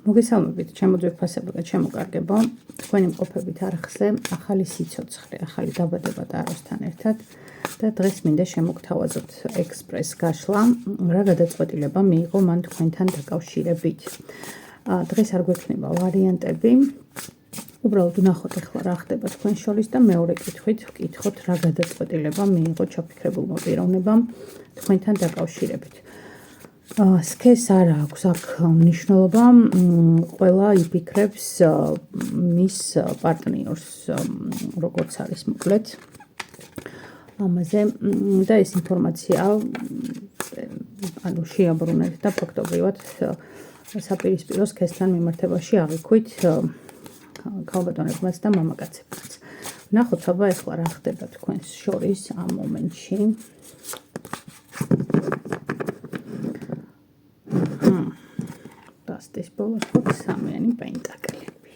მოგესალმებით, ჩემო ძვირფასებო და ჩემო კარგებო, თქვენი მყოფებით არხზე ახალი სიცოცხლე, ახალი დაბადება და აროსთან ერთად და დღეს მინდა შემოგთავაზოთ ექსპრეს გაშლა, რა გადაწყვეტილება მიიღო მან თქვენთან დაკავშირებით. დღეს არ გვექნება ვარიანტები, უბრალოდ ვნახოთ ახლა რა ხდება თქვენ შორის და მეორე კითხვით ვკითხოთ რა გადაწყვეტილება მიიღო ჩაფიქრებულმა პიროვნებამ თქვენთან დაკავშირებით. სქესს არ აქვს აქ მნიშვნელობა, ყველა იფიქრებს მის პარტნიორს, როგორც არის მოკლედ ამაზე და ეს ინფორმაცია შეაბრუნეთ და ფაქტობრივად საპირისპირო სქესთან მიმართებაში აღიქვით ქალბატონებმაც და მამაკაცებმაც. ვნახოთ აბა ახლა რა ხდება თქვენს შორის ამ მომენტში. დასტის ბოლოს გვაქვს სამიანი პენტაკლები.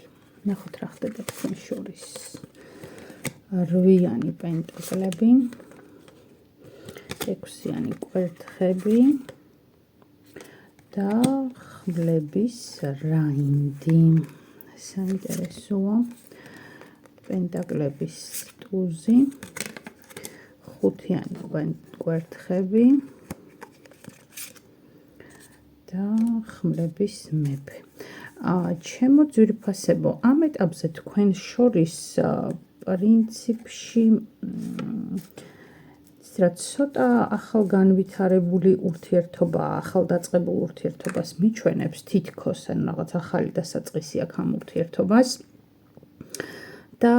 ნახოთ რა ხდება თქვენ შორის. 8-იანი პენტაკლები, 6-იანი კვერთხები და ხმლების რაინდი. საინტერესოა. პენტაკლების ტუზი, 5-იანი კვერთხები და ხმლების მეფე. ჩემო ძვირფასებო, ამ ეტაპზე თქვენ შორის პრინციპში ცოტა ახალგანვითარებული ურთიერთობა, ახალდაწყებულ ურთიერთობას მიჩვენებს თითქოს, ან რაღაც ახალი დასაწყისი აქვს ამ ურთიერთობას და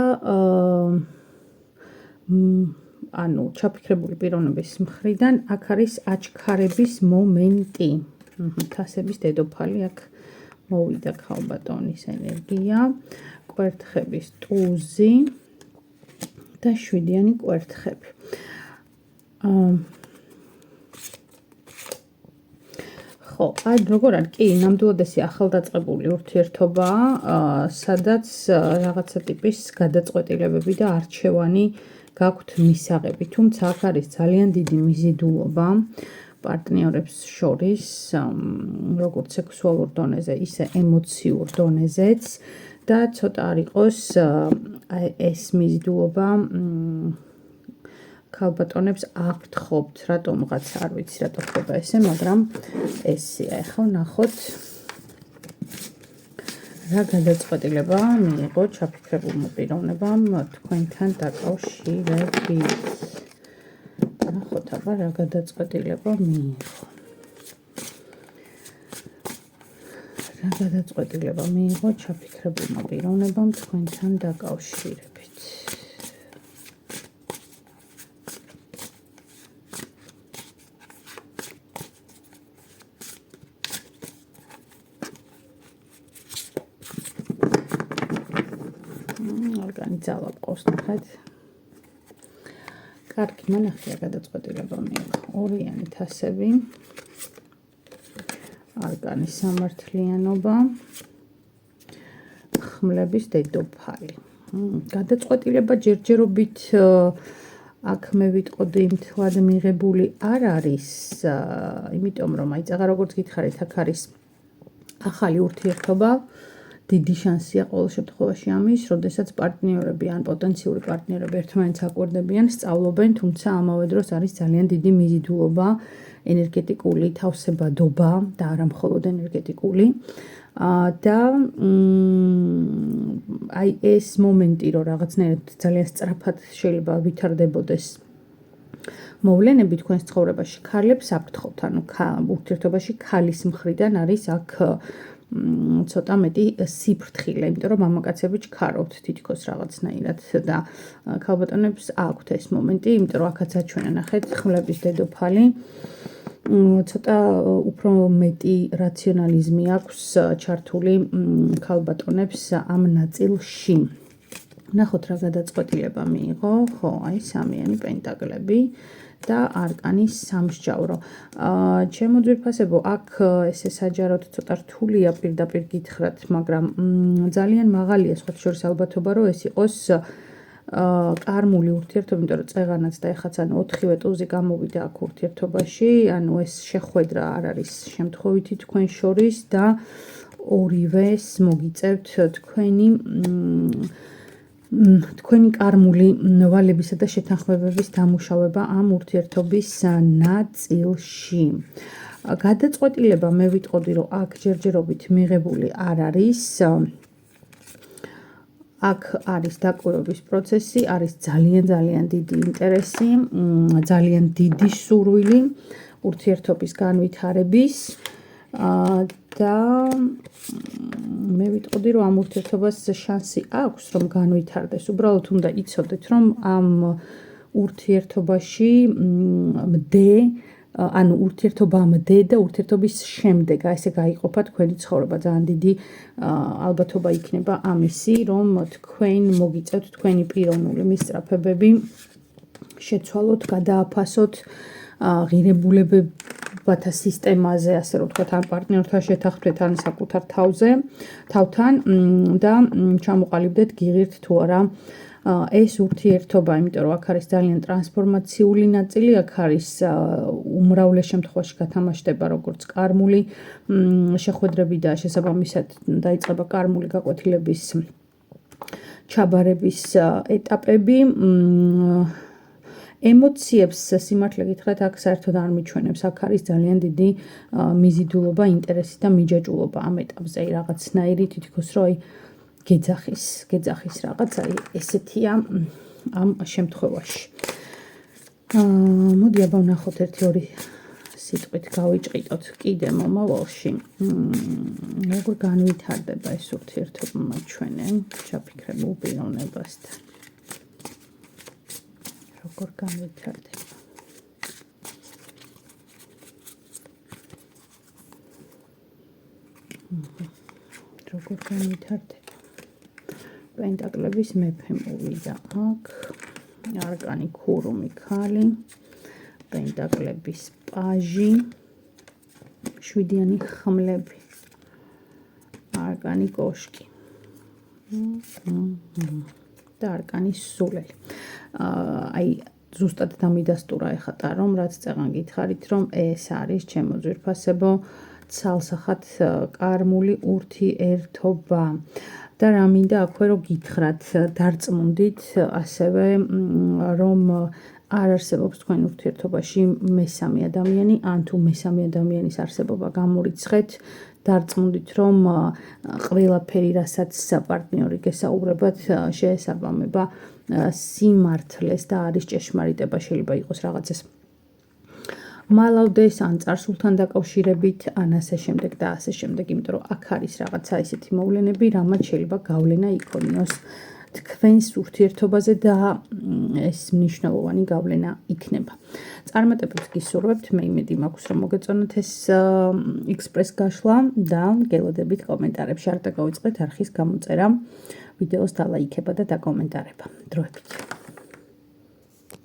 ჩაფიქრებული პიროვნების მხრიდან აქ არის აჩქარების მომენტი. თასების დედოფალი აქ მოვიდა ქალბატონის ენერგია, კვერთხების ტუზი და 7-იანი კვერთხები. ხო, აი როგორ არის? კი, ნამდვილად ეს ახალდაწყებული ურთიერთობა, სადაც რაღაცა ტიპის გადაწყვეტილებები და არჩევანი გაქვთ მისაღები, თუმცა აქ არის ძალიან დიდი მიზიდულობა პარტნიორებს შორის, როგორც სექსუალურ დონეზე, ისე ემოციურ დონეზეც და ცოტა არ იყოს ეს მიზიდულობა ქალბატონებს აღთხოვთ, რატომღაც არ ვიცი, რატო ხდება ესე, მაგრამ ესეა. ახლა ვნახოთ რა გადაწყვეტილება მიიღო ჩაფიქრებულმა პიროვნებამ თქვენთან დაკავშირებით. ვნახოთ აბა რა გადაწყვეტილება მიიღო. რა გადაწყვეტილება მიიღო ჩაფიქრებულმა პიროვნებამ თქვენთან დაკავშირებით. ორგანი ძალა ყავს ნახეთ. კარგი, მანახია გადაწყვეტილება მიიღო. 2-იანი თასები, არკანის სამართლიანობა, ხმლების დედოფალი. გადაწყვეტილება ჯერჯერობით აქ მე ვიტყოდი მთლად მიღებული არ არის, იმიტომ რომ აი წაღა როგორც გითხარით, აქ არის ახალი ურთიერთობა. დიდი შანსია ყოველ შემთხვევაში ამის, როდესაც პარტნიორები ან პოტენციური პარტნიორები ერთმანეთს აკვირდებიან, სწავლობენ, თუმცა ამავე დროს არის ძალიან დიდი მიზიდულობა, ენერგეტიკული თავსებადობა და არა მხოლოდ ენერგეტიკული. და აი ეს მომენტი, რომ რაღაცნაირად ძალიან სწრაფად შეიძლება ვითარდებოდეს მოვლენები თქვენს ცხოვრებაში, ქალებს აფრთხობთ, ანუ ურთიერთობაში ქალის მხრიდან არის აქ ცოტა მეტი სიფრთხილე, იმიტომ რომ მამაკაცები ჩქარავთ თითქოს რაღაცნაირად და ქალბატონებს აქვთ ეს მომენტი, იმიტომ რომ აქაც აჩვენა ნახეთ ხმლების დედოფალი. ცოტა უფრო მეტი რაციონალიზმი აქვს ჩართული ქალბატონებს ამ ნაწილში. ვნახოთ რა გადაწყვეტილება მიიღო, ხო, აი 3-იანი პენტაკლები და არკანის სამსჯავრო. ჩემო ძვირფასებო, აქ ესე საჯაროდ ცოტა რთულია პირდაპირ გითხრათ, მაგრამ ძალიან მაღალია სხვათა შორის ალბათობა, რომ ეს იყოს კარმული ურთიერთობა, იმიტომ რომ წეღანაც და ეხაც ანუ 4-ვე ტუზი გამოვიდა აქ ურთიერთობაში, ანუ ეს შეხვედრა არ არის შემთხვევითი თქვენ შორის და ორივეს მოგიწევთ თქვენი კარმული ვალებისა და შეთანხმებების დამუშავება ამ ურთიერთობის ნაწილში. გადაწყვეტილება მე ვიტყოდი, რომ აქ ჯერჯერობით მიღებული არ არის. აქ არის დაკვირვების პროცესი, არის ძალიან დიდი ინტერესი, ძალიან დიდი სურვილი ურთიერთობის განვითარების და მე ვიტყოდი, რომ ამ ურთიერთობას შანსი აქვს, რომ განვითარდეს. უბრალოდ უნდა იცოდეთ, რომ ამ ურთიერთობაში ანუ ურთიერთობამდე და ურთიერთობის შემდეგ ესე გაიყოფა თქვენი ცხოვრება. ძალიან დიდი ალბათობა იქნება ამისი, რომ თქვენ მოგიწევთ თქვენი პიროვნული მისწრაფებები, შეცვალოთ, გადააფასოთ ღირებულებათა სისტემაზე, ასე რომ ვთქვათ, ან პარტნიორთან შეთანხმდეთ, ან საკუთარ თავთან და ჩამოყალიბდეთ გიღირთ თუ არა ეს ურთიერთობა, იმიტომ რომ აქ არის ძალიან ტრანსფორმაციული ნაწილი, აქ არის უმრავლეს შემთხვევაში გათამაშდება როგორც კარმული შეხვედრები და შესაბამისად დაიწყება კარმული გაკვეთილების ჩაბარების ეტაპები. ემოციებს სიმართლე გითხრათ, აქ საერთოდ არ მიჩვენებს, აქ არის ძალიან დიდი მიზიდულობა, ინტერესი და მიჯაჭვულობა ამ ეტაპზე, რაღაცნაირი თითქოს რომ გეძახის რაღაც, ესეთია ამ შემთხვევაში. მოდი აბა ვნახოთ 1-2 სიტყვით გავიჭყიდოთ კიდე მომავალში. როგორ განვითარდება ეს ურთიერთობა ჩვენენ ჩაფიქრებულ პიროვნებასთან. როგორ განვითარდება. როგორ განვითარდება. პენტაკლების მეფე მოვიდა აქ, არკანი ქურუმი ქალი, პენტაკლების პაჟი, 7-იანი ხმლები, არკანი კოშკი და არკანი სულელი. აი ზუსტად დამიდასტურა ეხატა, რომ რაც წეგან გითხარით, რომ ეს არის ჩემო ძვირფასებო ცალსახად კარმული ურთიერთობა. და რა მინდა აქვე რომ გითხრათ, დარწმუნდით ასევე, რომ არ არსებობს თქვენ ურთიერთობაში მესამე ადამიანი, ან თუ მესამე ადამიანის არსებობა გამორიცხეთ, დარწმუნდით, რომ ყველაფერი, რასაც პარტნიორი გესაუბრებათ, შეესაბამება სიმართლეს და არის ჭეშმარიტება, შეიძლება იყოს რაღაცას მალავდეს, ან წარსულთან დაკავშირებით, ან ასე შემდეგ და ასე შემდეგ, იმიტომ რომ აქ არის რაღაცა ისეთი მოვლენები, რამაც შეიძლება გავლენა იქონიოს თქვენს ურთიერთობაზე და ეს მნიშვნელოვანი გავლენა იქნება. წარმატებებს გისურვებთ, მე იმედი მაქვს, რომ მოგეწონათ ეს ექსპრეს გაშლა და გელოდებით კომენტარებში. არ დაგავიწყეთ არხის გამოწერა, ვიდეოს დალაიქება და დაკომენტარება. დროებით.